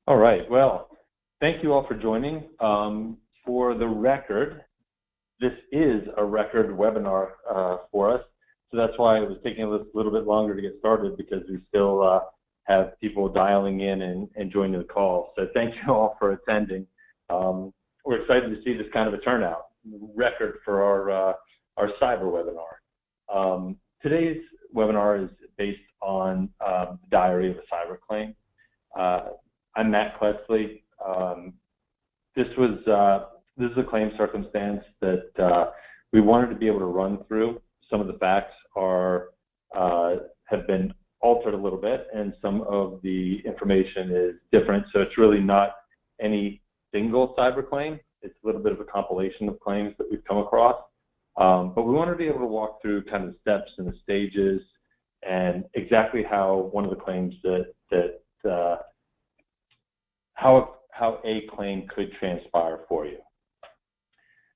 All right. Well, thank you all for joining. For the record, this is a record webinar for us. So that's why it was taking a little bit longer to get started, because we still have people dialing in and joining the call. So thank you all for attending. We're excited to see this kind of a turnout, record for our cyber webinar. Today's webinar is based on the Diary of a Cyber Claim. I'm Matt Kletzley. This is a claim circumstance that we wanted to be able to run through. Some of the facts have been altered a little bit, and some of the information is different. So it's really not any single cyber claim. It's a little bit of a compilation of claims that we've come across. But we want to be able to walk through kind of the steps and the stages and exactly how one of the claims how a claim could transpire for you.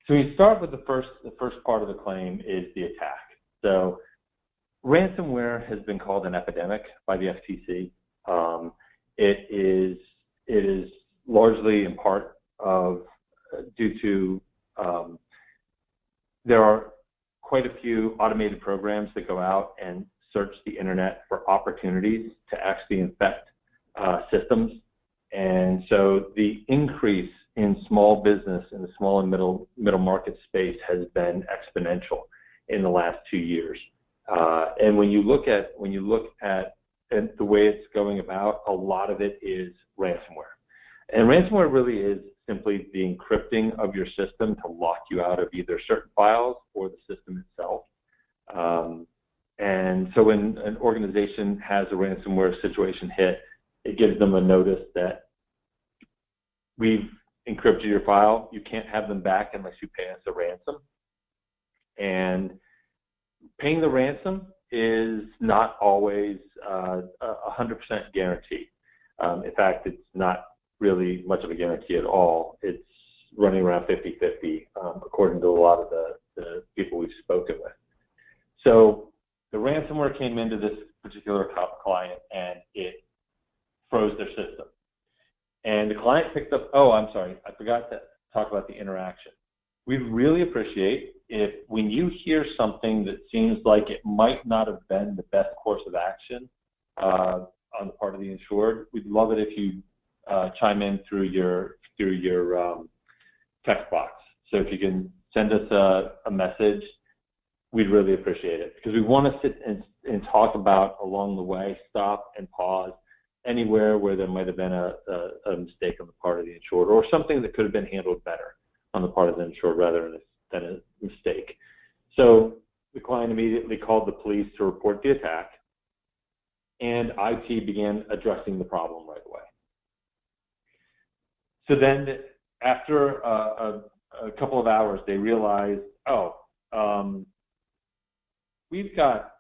So we start with the first part of the claim is the attack. So ransomware has been called an epidemic by the FTC. It is largely in part due to there are quite a few automated programs that go out and search the internet for opportunities to actually infect systems. And so the increase in small business in the small and middle market space has been exponential in the last 2 years. And when you look at the way it's going about, a lot of it is ransomware. And ransomware really is simply the encrypting of your system to lock you out of either certain files or the system itself. And so when an organization has a ransomware situation hit, it gives them a notice that we've encrypted your file. You can't have them back unless you pay us a ransom. And paying the ransom is not always a 100% guarantee. In fact, it's not really much of a guarantee at all. It's running around 50-50, according to a lot of the people we've spoken with. So the ransomware came into this particular client and it froze their system. And the client picked up, oh, I'm sorry, I forgot to talk about the interaction. We really appreciate if when you hear something that seems like it might not have been the best course of action on the part of the insured, we'd love it if you chime in through your text box. So if you can send us a message, we'd really appreciate it, because we want to sit and talk about along the way, stop and pause anywhere where there might have been a mistake on the part of the insured, or something that could have been handled better on the part of the insured rather than a mistake. So the client immediately called the police to report the attack, and IT began addressing the problem right away. So then after a couple of hours, they realized, we've got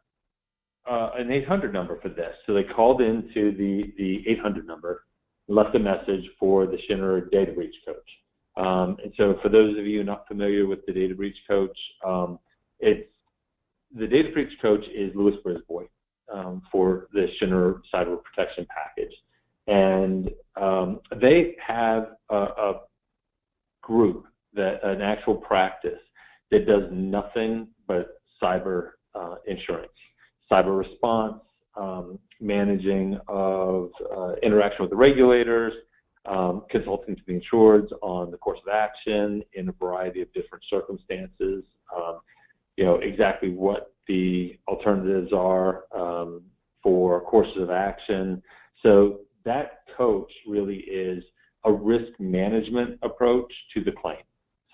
an 800 number for this. So they called into the 800 number, left a message for the Schinner Data Breach Coach. And so for those of you not familiar with the Data Breach Coach, the Data Breach Coach is Louis Brisbois for the Schinner Cyber Protection Package. And they have a group, an actual practice that does nothing but cyber insurance, cyber response, managing of interaction with the regulators, consulting to the insureds on the course of action in a variety of different circumstances, exactly what the alternatives are for courses of action. So that coach really is a risk management approach to the claim.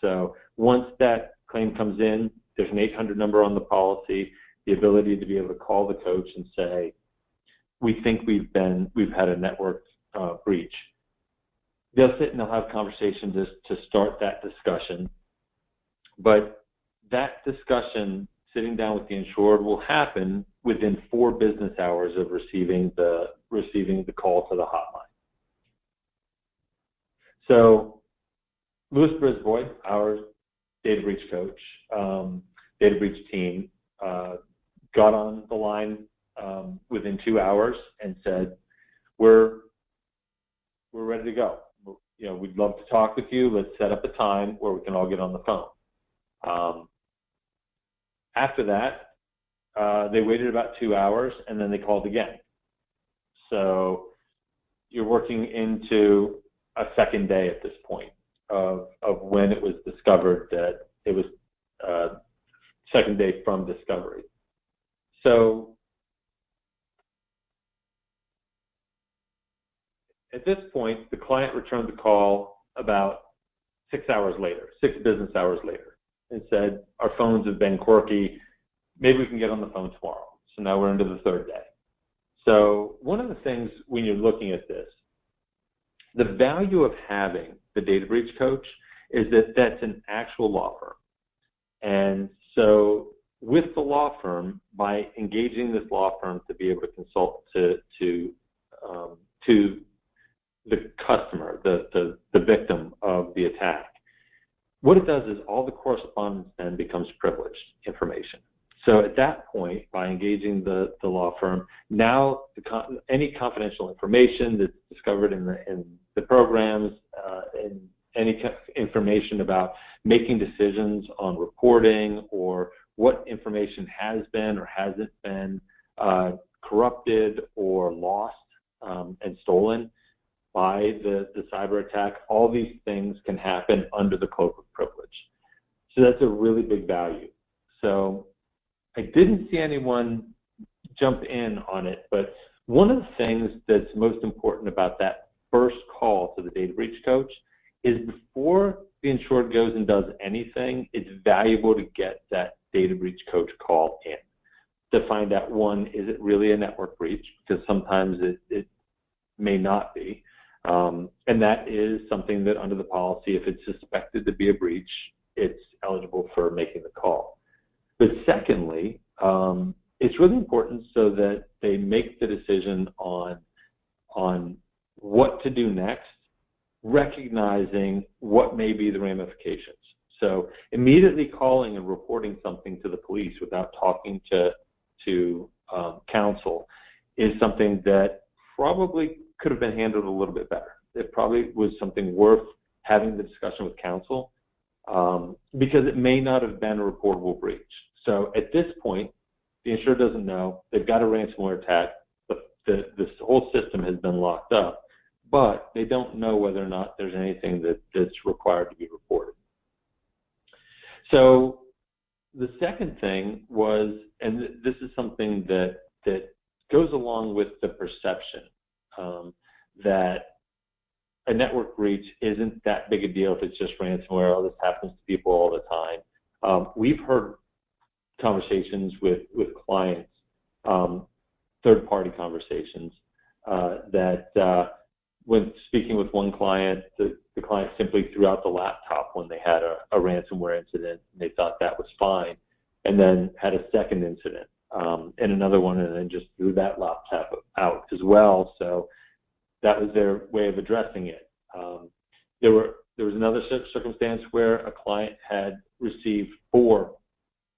So once that claim comes in, there's an 800 number on the policy, the ability to be able to call the coach and say, we think we've had a network breach. They'll sit and they'll have conversations to start that discussion. But that discussion, sitting down with the insured, will happen within 4 business hours of receiving the call to the hotline. So Louis Brisbois, our data breach coach, data breach team, got on the line within 2 hours and said, we're we're ready to go. You know, we'd love to talk with you. Let's set up a time where we can all get on the phone. After that, they waited about 2 hours, and then they called again. So you're working into a second day at this point of when it was discovered that it was second day from discovery. So at this point, the client returned the call about 6 hours later, 6 business hours later, and said, our phones have been quirky. Maybe we can get on the phone tomorrow. So now we're into the third day. So one of the things when you're looking at this, the value of having the data breach coach is that that's an actual law firm. And so with the law firm, by engaging this law firm to be able to consult to the customer, the victim of the attack, what it does is all the correspondence then becomes privileged information. So at that point, by engaging the law firm, now any confidential information that's discovered in the programs, and any information about making decisions on reporting or what information has been or hasn't been corrupted or lost and stolen by the cyber attack, all these things can happen under the cloak of privilege. So that's a really big value. So I didn't see anyone jump in on it, but one of the things that's most important about that first call to the data breach coach is before the insured goes and does anything, it's valuable to get that data breach coach call in to find out, one, is it really a network breach? Because sometimes it may not be. And that is something that under the policy, if it's suspected to be a breach, it's eligible for making the call. But secondly, it's really important so that they make the decision on what to do next, recognizing what may be the ramifications. So immediately calling and reporting something to the police without talking to counsel is something that probably could have been handled a little bit better. It probably was something worth having the discussion with counsel because it may not have been a reportable breach. So at this point, the insurer doesn't know. They've got a ransomware attack. This whole system has been locked up, but they don't know whether or not there's anything that's required to be reported. So the second thing was, and this is something that goes along with the perception that a network breach isn't that big a deal if it's just ransomware. Oh, this happens to people all the time. We've heard conversations with clients, third-party conversations, that when speaking with one client, the client simply threw out the laptop when they had a ransomware incident, and they thought that was fine, and then had a second incident, and another one, and then just threw that laptop out as well. So that was their way of addressing it. There was another circumstance where a client had received 4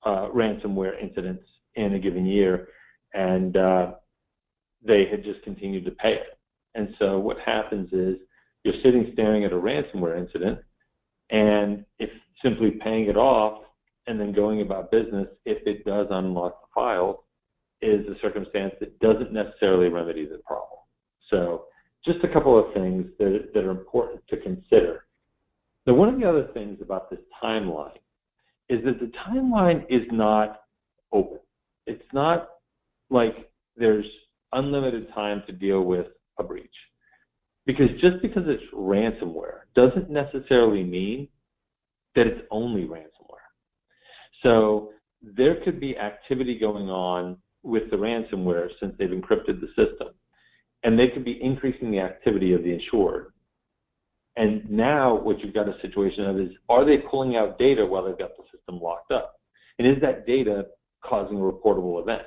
ransomware incidents in a given year, and they had just continued to pay it. And so what happens is you're sitting staring at a ransomware incident, and if simply paying it off and then going about business, if it does unlock the file, is a circumstance that doesn't necessarily remedy the problem. So just a couple of things that are important to consider. Now, one of the other things about this timeline is that the timeline is not open. It's not like there's unlimited time to deal with a breach. Because just because it's ransomware doesn't necessarily mean that it's only ransomware. So there could be activity going on with the ransomware since they've encrypted the system, and they could be increasing the activity of the insured. And now what you've got a situation of is, are they pulling out data while they've got the system locked up? And is that data causing a reportable event?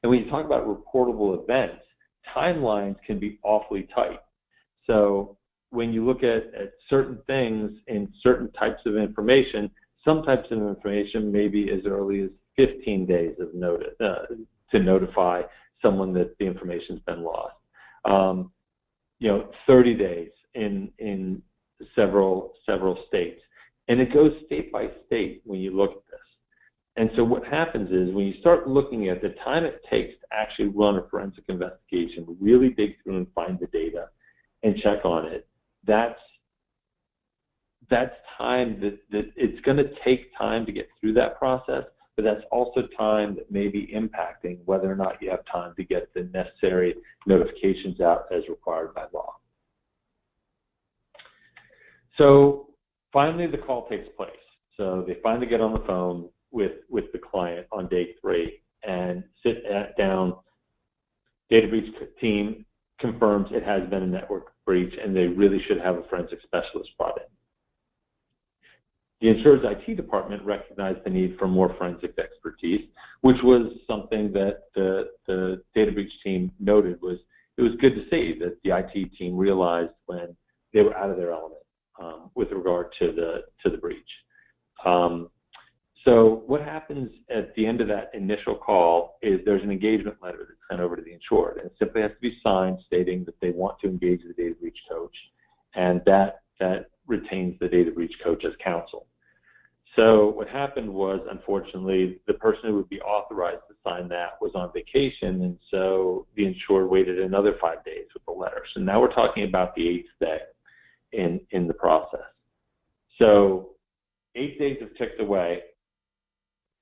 And when you talk about reportable events, timelines can be awfully tight. So when you look at certain things in certain types of information, some types of information may be as early as 15 days of notice to notify someone that the information's been lost. 30 days in several states, and it goes state by state when you look at this. And so what happens is when you start looking at the time it takes to actually run a forensic investigation, really dig through and find the data and check on it, that's time that it's going to take time to get through that process, but that's also time that may be impacting whether or not you have time to get the necessary notifications out as required by law. So finally the call takes place. So they finally get on the phone with the client on day 3 and sit down. Data breach team confirms it has been a network breach and they really should have a forensic specialist brought in. The insured's IT department recognized the need for more forensic expertise, which was something that the data breach team noted. It was good to see that the IT team realized when they were out of their element with regard to the breach. So what happens at the end of that initial call is there's an engagement letter that's sent over to the insured, and it simply has to be signed stating that they want to engage the data breach coach, and that retains the data breach coach as counsel. So what happened was, unfortunately, the person who would be authorized to sign that was on vacation, and so the insured waited another 5 days with the letter. So now we're talking about the 8th day in the process. So 8 days have ticked away.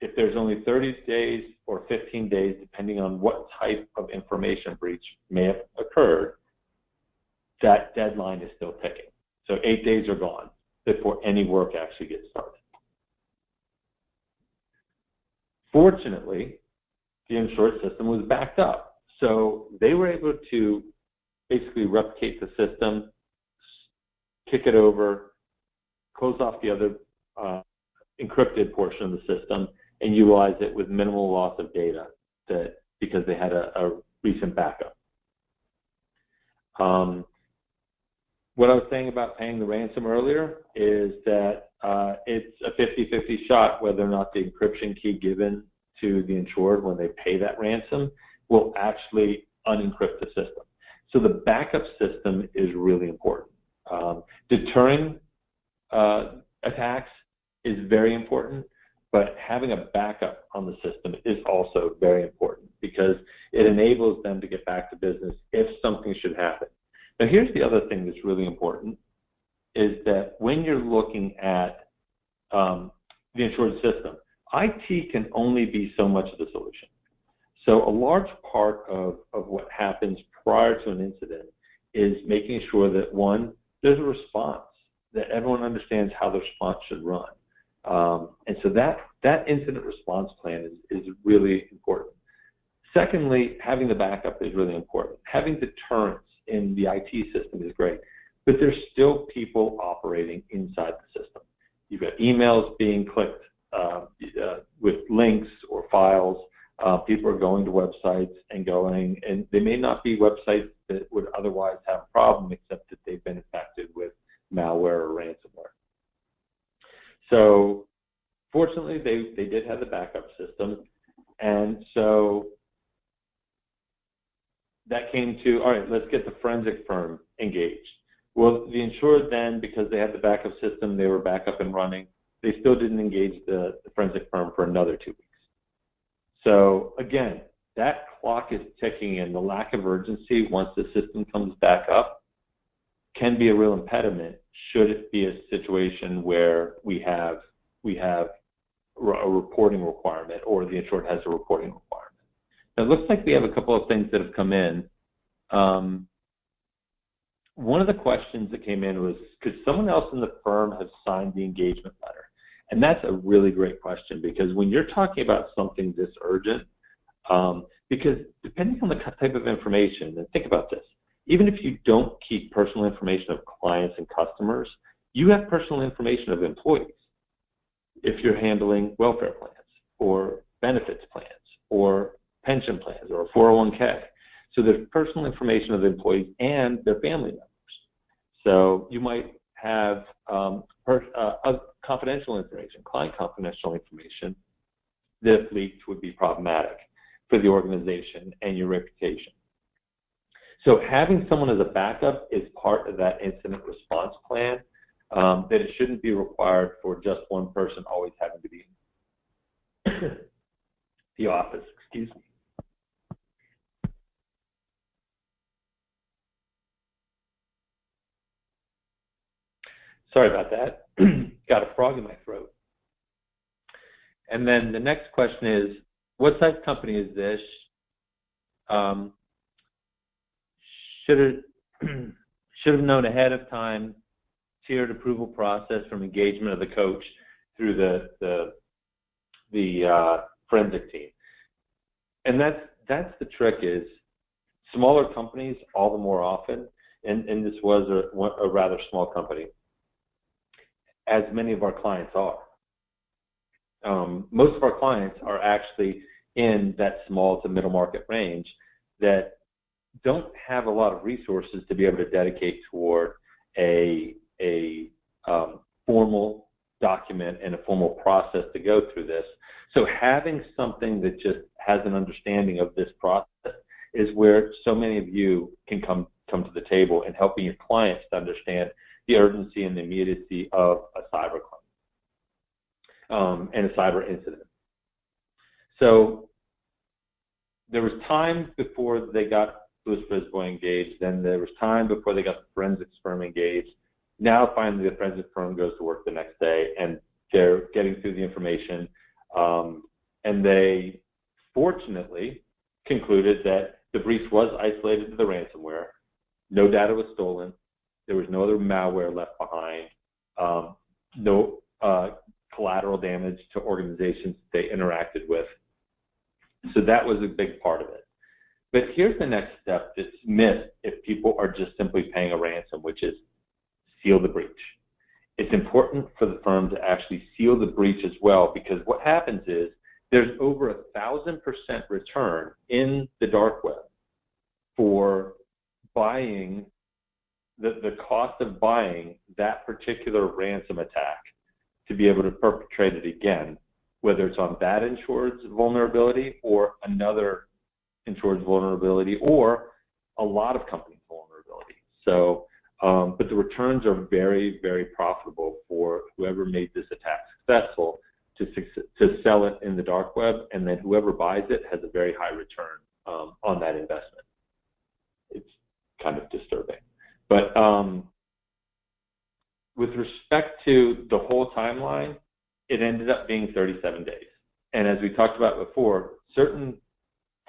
If there's only 30 days or 15 days, depending on what type of information breach may have occurred, that deadline is still ticking. So 8 days are gone before any work actually gets started. Fortunately, the insured system was backed up. So they were able to basically replicate the system, kick it over, close off the other encrypted portion of the system, and utilize it with minimal loss of data because they had a recent backup. What I was saying about paying the ransom earlier is that it's a 50-50 shot whether or not the encryption key given to the insured when they pay that ransom will actually unencrypt the system. So the backup system is really important. Deterring attacks is very important, but having a backup on the system is also very important because it enables them to get back to business if something should happen. Now here's the other thing that's really important, is that when you're looking at the insured system, IT can only be so much of the solution. So a large part of what happens prior to an incident is making sure that, one, there's a response, that everyone understands how the response should run. And so that incident response plan is really important. Secondly, having the backup is really important. Having deterrence in the IT system is great, but there's still people operating inside the system. You've got emails being clicked with links or files. People are going to websites and they may not be websites that would otherwise have a problem except that they've been infected with malware or ransomware. So fortunately, they did have the backup system, and so that came to, all right, let's get the forensic firm engaged. Well, the insured then, because they had the backup system, they were back up and running, they still didn't engage the forensic firm for another 2 weeks. So again, that clock is ticking, and the lack of urgency once the system comes back up can be a real impediment should it be a situation where we have a reporting requirement or the insured has a reporting requirement. Now, it looks like we have a couple of things that have come in. One of the questions that came in was, could someone else in the firm have signed the engagement letter? And that's a really great question, because when you're talking about something this urgent, because depending on the type of information, and think about this, even if you don't keep personal information of clients and customers, you have personal information of employees. If you're handling welfare plans or benefits plans or pension plans or a 401k. So there's personal information of the employees and their family members. So you might have confidential information, client confidential information, that if leaked would be problematic for the organization and your reputation. So having someone as a backup is part of that incident response plan, that it shouldn't be required for just one person always having to be in the office. Excuse me. Sorry about that. Got a frog in my throat. And then the next question is, what size company is this? Should have known ahead of time tiered approval process from engagement of the coach through the forensic team. And that's the trick is smaller companies all the more often, and this was a rather small company, as many of our clients are. Most of our clients are actually in that small to middle market range that don't have a lot of resources to be able to dedicate toward a formal document and a formal process to go through this. So having something that just has an understanding of this process is where so many of you can come to the table and helping your clients to understand the urgency and the immediacy of a cyber claim and a cyber incident. So there was time before they got Louis Brisbois engaged, then there was time before they got the forensics firm engaged. Now finally the forensic firm goes to work the next day and they're getting through the information, and they fortunately concluded that the breach was isolated to the ransomware, no data was stolen, there was no other malware left behind, no collateral damage to organizations they interacted with. So that was a big part of it. But here's the next step that's missed if people are just simply paying a ransom, which is seal the breach. It's important for the firm to actually seal the breach as well, because what happens is there's over 1,000% return in the dark web for buying the cost of buying that particular ransom attack to be able to perpetrate it again, whether it's on that insured's vulnerability or another insured's vulnerability or a lot of companies' vulnerability. So, but the returns are very, very profitable for whoever made this attack successful to sell it in the dark web, and then whoever buys it has a very high return on that investment. It's kind of disturbing. But with respect to the whole timeline, it ended up being 37 days. And as we talked about before, certain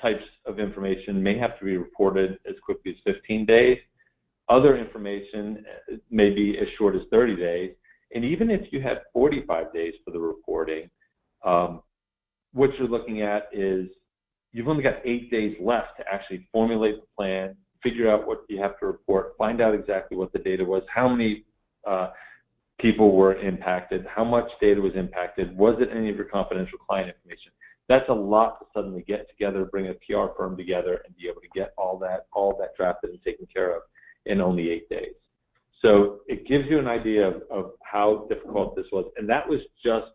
types of information may have to be reported as quickly as 15 days. Other information may be as short as 30 days. And even if you had 45 days for the reporting, what you're looking at is you've only got 8 days left to actually formulate the plan, figure out what you have to report, find out exactly what the data was, how many people were impacted, how much data was impacted, was it any of your confidential client information. That's a lot to suddenly get together, bring a PR firm together, and be able to get all that drafted and taken care of in only 8 days. So it gives you an idea of how difficult this was, and that was just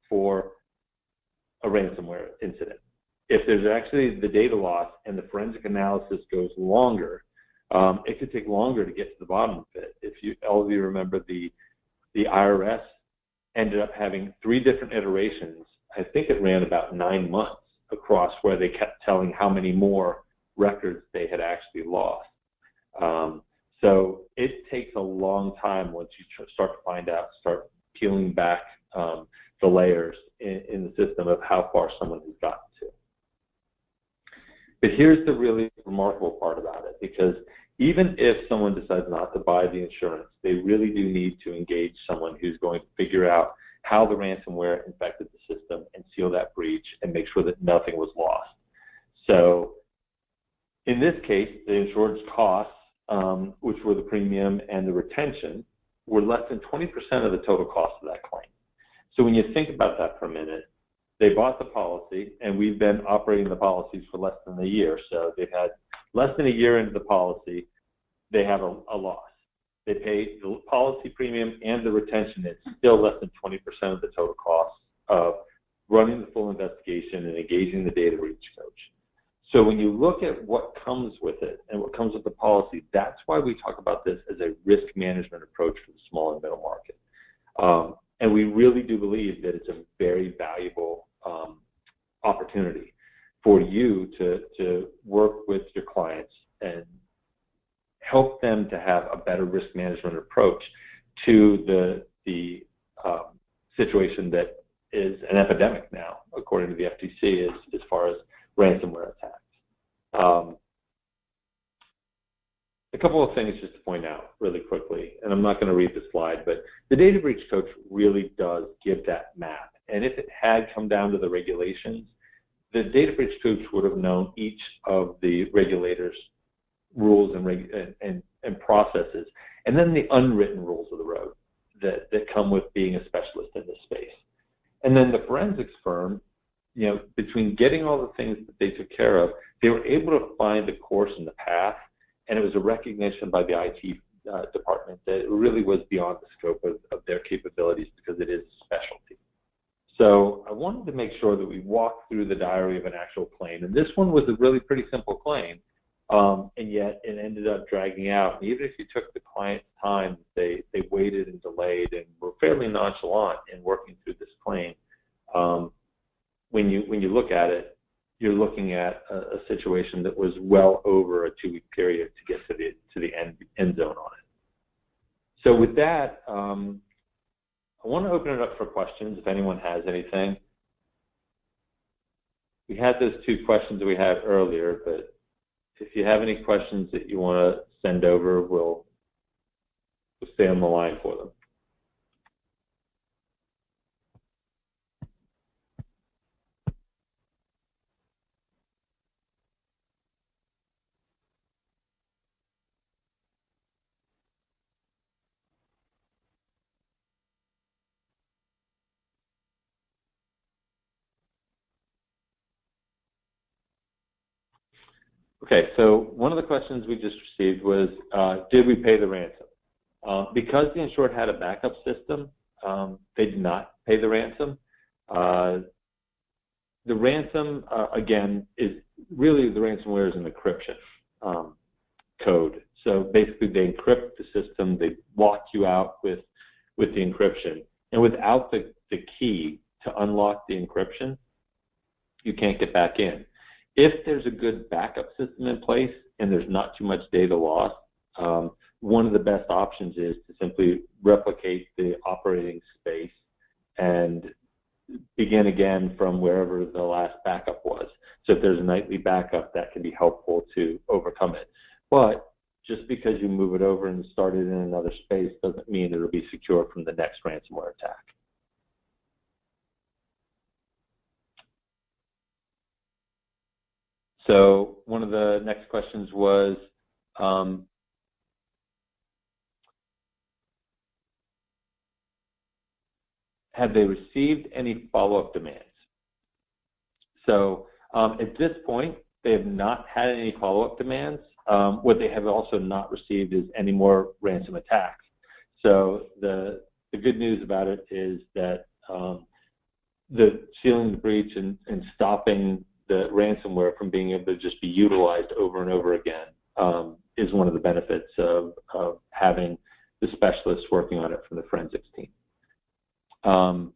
for a ransomware incident. If there's actually the data loss and the forensic analysis goes longer, it could take longer to get to the bottom of it. If all of you remember, the IRS ended up having 3 different iterations. I think it ran about 9 months across where they kept telling how many more records they had actually lost. So it takes a long time once you start to find out, start peeling back the layers in the system of how far someone has gotten to. But here's the really remarkable part about it, because even if someone decides not to buy the insurance, they really do need to engage someone who's going to figure out how the ransomware infected the system and seal that breach and make sure that nothing was lost. So in this case, the insured's costs, which were the premium and the retention, were less than 20% of the total cost of that claim. So when you think about that for a minute, they bought the policy, and we've been operating the policies for less than a year. So they've had less than a year into the policy, they have a loss. They pay the policy premium and the retention. It's still less than 20% of the total cost of running the full investigation and engaging the data breach coach. So when you look at what comes with it and what comes with the policy, that's why we talk about this as a risk management approach for the small and middle market. And we really do believe that it's a very valuable opportunity for you to work with your clients and help them to have a better risk management approach to the situation that is an epidemic now, according to the FTC, as far as ransomware attacks. A couple of things just to point out really quickly, and I'm not going to read the slide, but the data breach coach really does give that map. And if it had come down to the regulations, the data breach coach would have known each of the regulators' rules and processes, and then the unwritten rules of the road that come with being a specialist in this space. And then the forensics firm, between getting all the things that they took care of, they were able to find a course in the path, and it was a recognition by the IT department that it really was beyond the scope of their capabilities because it is a specialty. So I wanted to make sure that we walked through the diary of an actual claim, and this one was a really pretty simple claim, and yet it ended up dragging out. And even if you took the client's time, they waited and delayed and were fairly nonchalant in working through this claim. When you look at it, you're looking at a situation that was well over a 2-week period to get to the end zone on it. So with that, I want to open it up for questions if anyone has anything. We had those 2 questions that we had earlier, but if you have any questions that you want to send over, we'll stay on the line for them. Okay, so one of the questions we just received was, did we pay the ransom? Because the insured had a backup system, they did not pay the ransom. The ransom, again, is really the ransomware is an encryption code. So basically they encrypt the system, they lock you out with the encryption. And without the key to unlock the encryption, you can't get back in. If there's a good backup system in place and there's not too much data loss, one of the best options is to simply replicate the operating space and begin again from wherever the last backup was. So if there's a nightly backup, that can be helpful to overcome it. But just because you move it over and start it in another space doesn't mean it'll be secure from the next ransomware attack. So one of the next questions was, have they received any follow-up demands? So at this point, they have not had any follow-up demands. What they have also not received is any more ransom attacks. So the good news about it is that the sealing the breach and stopping the ransomware from being able to just be utilized over and over again is one of the benefits of having the specialists working on it from the forensics team. One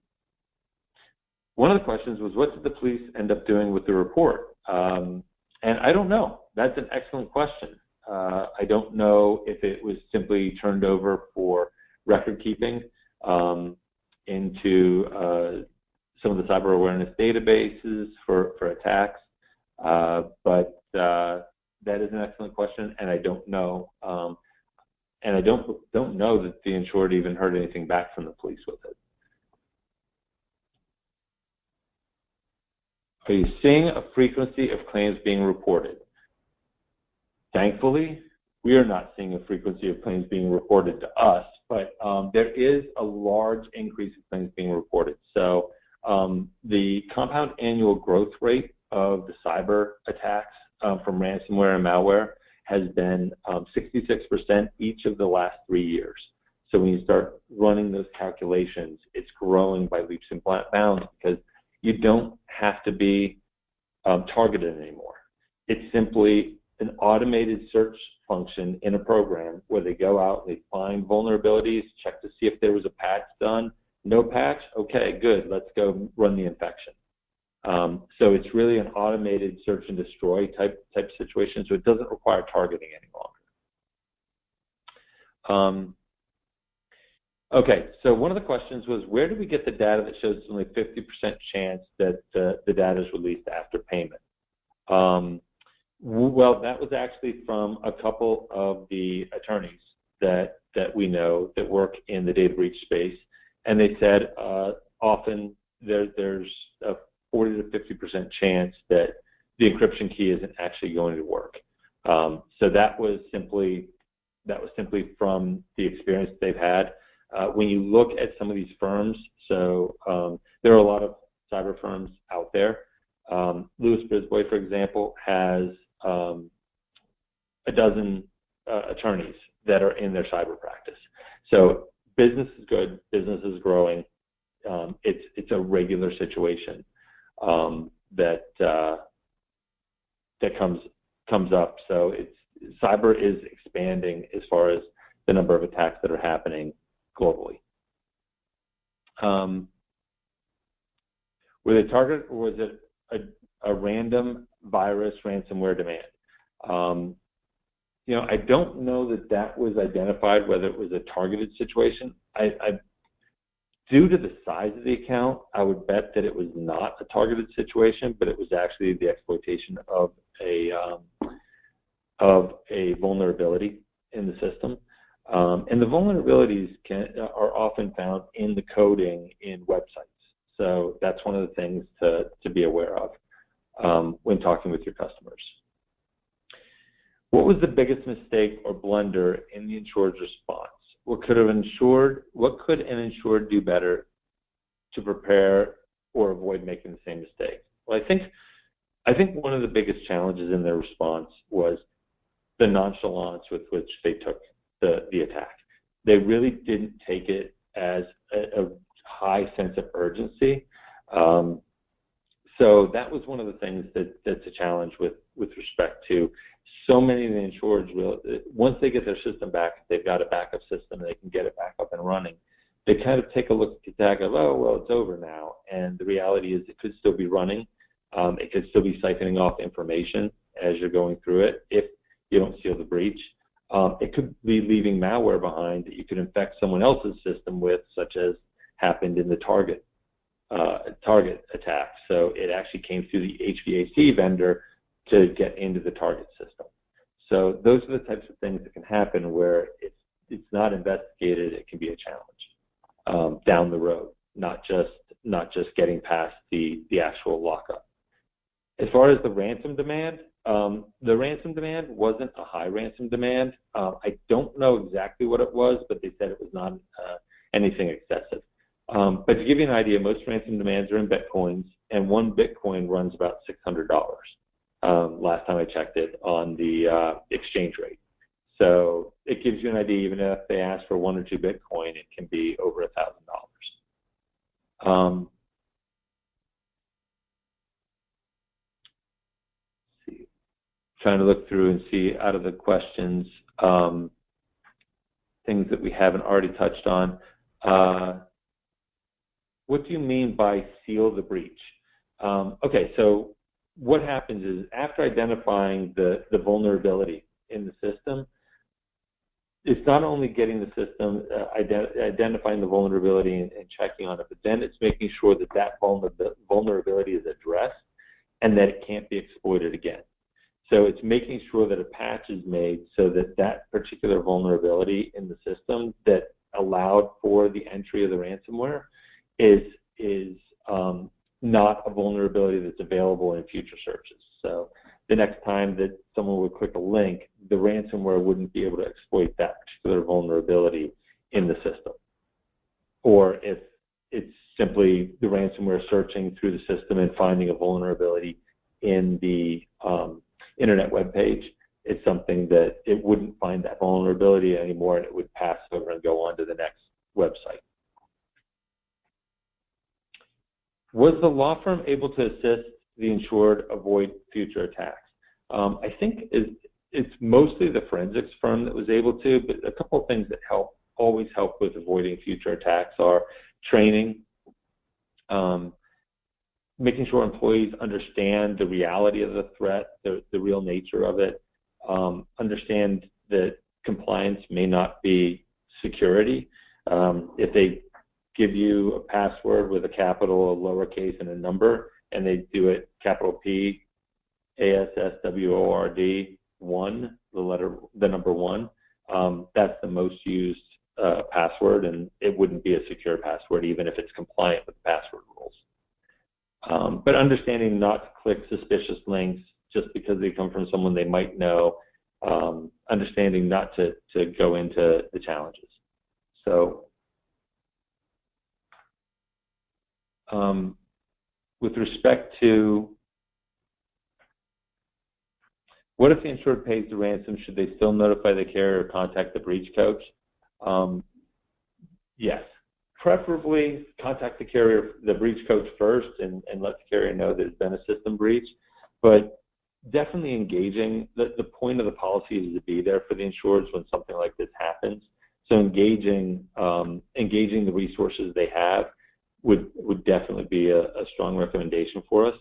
of the questions was, what did the police end up doing with the report? And I don't know. That's an excellent question. I don't know if it was simply turned over for record keeping into some of the cyber awareness databases for attacks, but that is an excellent question, and I don't know. And I don't know that the insured even heard anything back from the police with it. Are you seeing a frequency of claims being reported? Thankfully, we are not seeing a frequency of claims being reported to us, but there is a large increase of claims being reported. So the compound annual growth rate of the cyber attacks from ransomware and malware has been 66% each of the last 3 years. So when you start running those calculations, it's growing by leaps and bounds because you don't have to be targeted anymore. It's simply an automated search function in a program where they go out, they find vulnerabilities, check to see if there was a patch done. No patch? Okay, good. Let's go run the infection. So it's really an automated search and destroy type situation, so it doesn't require targeting any longer. Okay, so one of the questions was, where do we get the data that shows only 50% chance that the data is released after payment? Well, that was actually from a couple of the attorneys that we know that work in the data breach space, and they said often there's a 40 to 50% chance that the encryption key isn't actually going to work. So that was simply from the experience they've had. When you look at some of these firms, so there are a lot of cyber firms out there. Lewis Brisbois, for example, has a dozen attorneys that are in their cyber practice. So business is good, business is growing. It's a regular situation that comes up. So cyber is expanding as far as the number of attacks that are happening globally. Were they targeted, or was it a random virus ransomware demand? I don't know that was identified, whether it was a targeted situation. Due to the size of the account, I would bet that it was not a targeted situation, but it was actually the exploitation of a vulnerability in the system. And the vulnerabilities are often found in the coding in websites. So that's one of the things to be aware of when talking with your customers. What was the biggest mistake or blunder in the insured's response? What could an insured do better to prepare or avoid making the same mistake? Well, I think one of the biggest challenges in their response was the nonchalance with which they took the attack. They really didn't take it as a high sense of urgency. So that was one of the things that's a challenge with respect to so many of the insureds. Once they get their system back, they've got a backup system, they can get it back up and running. They kind of take a look at the attack of, oh, well, it's over now. And the reality is it could still be running. It could still be siphoning off information as you're going through it if you don't seal the breach. It could be leaving malware behind that you could infect someone else's system with, such as happened in the Target attack. So it actually came through the HVAC vendor to get into the Target system. So those are the types of things that can happen where it's not investigated. It can be a challenge down the road, not just getting past the actual lockup. As far as the ransom demand wasn't a high ransom demand. I don't know exactly what it was, but they said it was not anything excessive. But to give you an idea, most ransom demands are in Bitcoins, and one Bitcoin runs about $600. Last time I checked it on the exchange rate. So it gives you an idea, even if they ask for 1 or 2 Bitcoin, it can be over $1,000. Trying to look through and see out of the questions things that we haven't already touched on. What do you mean by seal the breach? Okay, so what happens is after identifying the vulnerability in the system, it's not only getting the system, identifying the vulnerability and checking on it, but then it's making sure that vulnerability is addressed and that it can't be exploited again. So it's making sure that a patch is made so that particular vulnerability in the system that allowed for the entry of the ransomware is not a vulnerability that's available in future searches. So the next time that someone would click a link, the ransomware wouldn't be able to exploit that particular vulnerability in the system. Or if it's simply the ransomware searching through the system and finding a vulnerability in the internet web page, it's something that it wouldn't find that vulnerability anymore, and it would pass over and go on to the next website. Was the law firm able to assist the insured avoid future attacks? I think it's mostly the forensics firm that was able to, but a couple of things that always help with avoiding future attacks are training, making sure employees understand the reality of the threat, the real nature of it, understand that compliance may not be security. If they give you a password with a capital, a lowercase, and a number, and they do it capital P, ASSWORD 1, the number 1, that's the most used password, and it wouldn't be a secure password even if it's compliant with password rules. But understanding not to click suspicious links just because they come from someone they might know, understanding not to go into the challenges. So with respect to what if the insured pays the ransom, should they still notify the carrier or contact the breach coach? Yes. Preferably contact the carrier, the breach coach first, and let the carrier know that there's been a system breach. But definitely engaging, the point of the policy is to be there for the insureds when something like this happens. So engaging the resources they have would definitely be a strong recommendation for us.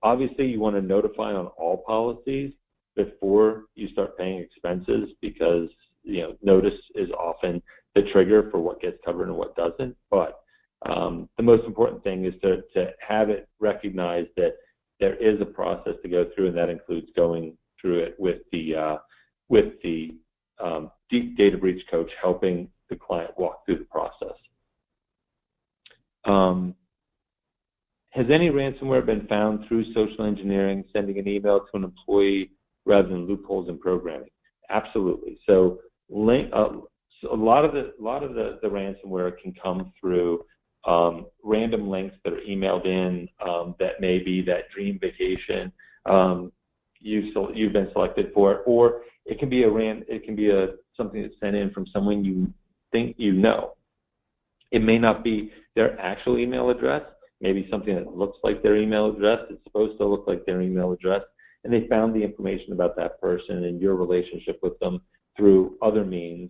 Obviously, you want to notify on all policies before you start paying expenses, because notice is often the trigger for what gets covered and what doesn't. But the most important thing is to have it recognized that there is a process to go through, and that includes going through it with the deep data breach coach, helping the client walk through the process. Has any ransomware been found through social engineering, sending an email to an employee rather than loopholes in programming? Absolutely. So a lot of the ransomware can come through random links that are emailed in that may be that dream vacation you've been selected for, or it can be something that's sent in from someone you think you know. It may not be their actual email address, maybe something that looks like their email address. It's supposed to look like their email address, and they found the information about that person and your relationship with them through other means,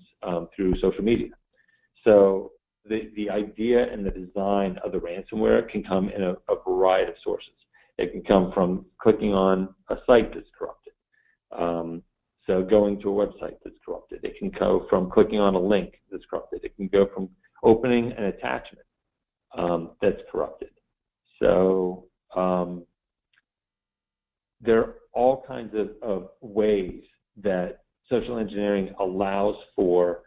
through social media. So the idea and the design of the ransomware can come in a variety of sources. It can come from clicking on a site that's corrupted, so going to a website that's corrupted. It can go from clicking on a link that's corrupted. It can go from opening an attachment that's corrupted. So there are all kinds of ways that social engineering allows for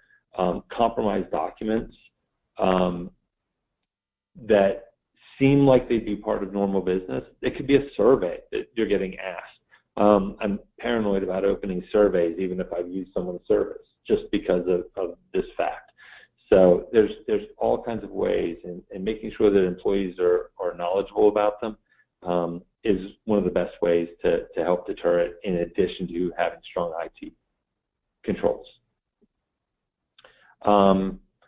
compromised documents that seem like they'd be part of normal business. It could be a survey that you're getting asked. I'm paranoid about opening surveys, even if I've used someone's service, just because of this fact. So there's all kinds of ways, and making sure that employees are knowledgeable about them is one of the best ways to help deter it, in addition to having strong IT controls.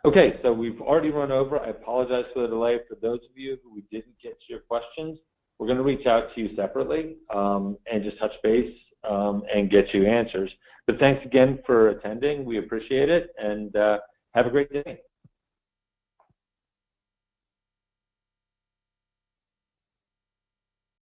Okay, so we've already run over. I apologize for the delay. For those of you who we didn't get to your questions, we're going to reach out to you separately and just touch base and get you answers. But thanks again for attending. We appreciate it, and have a great day.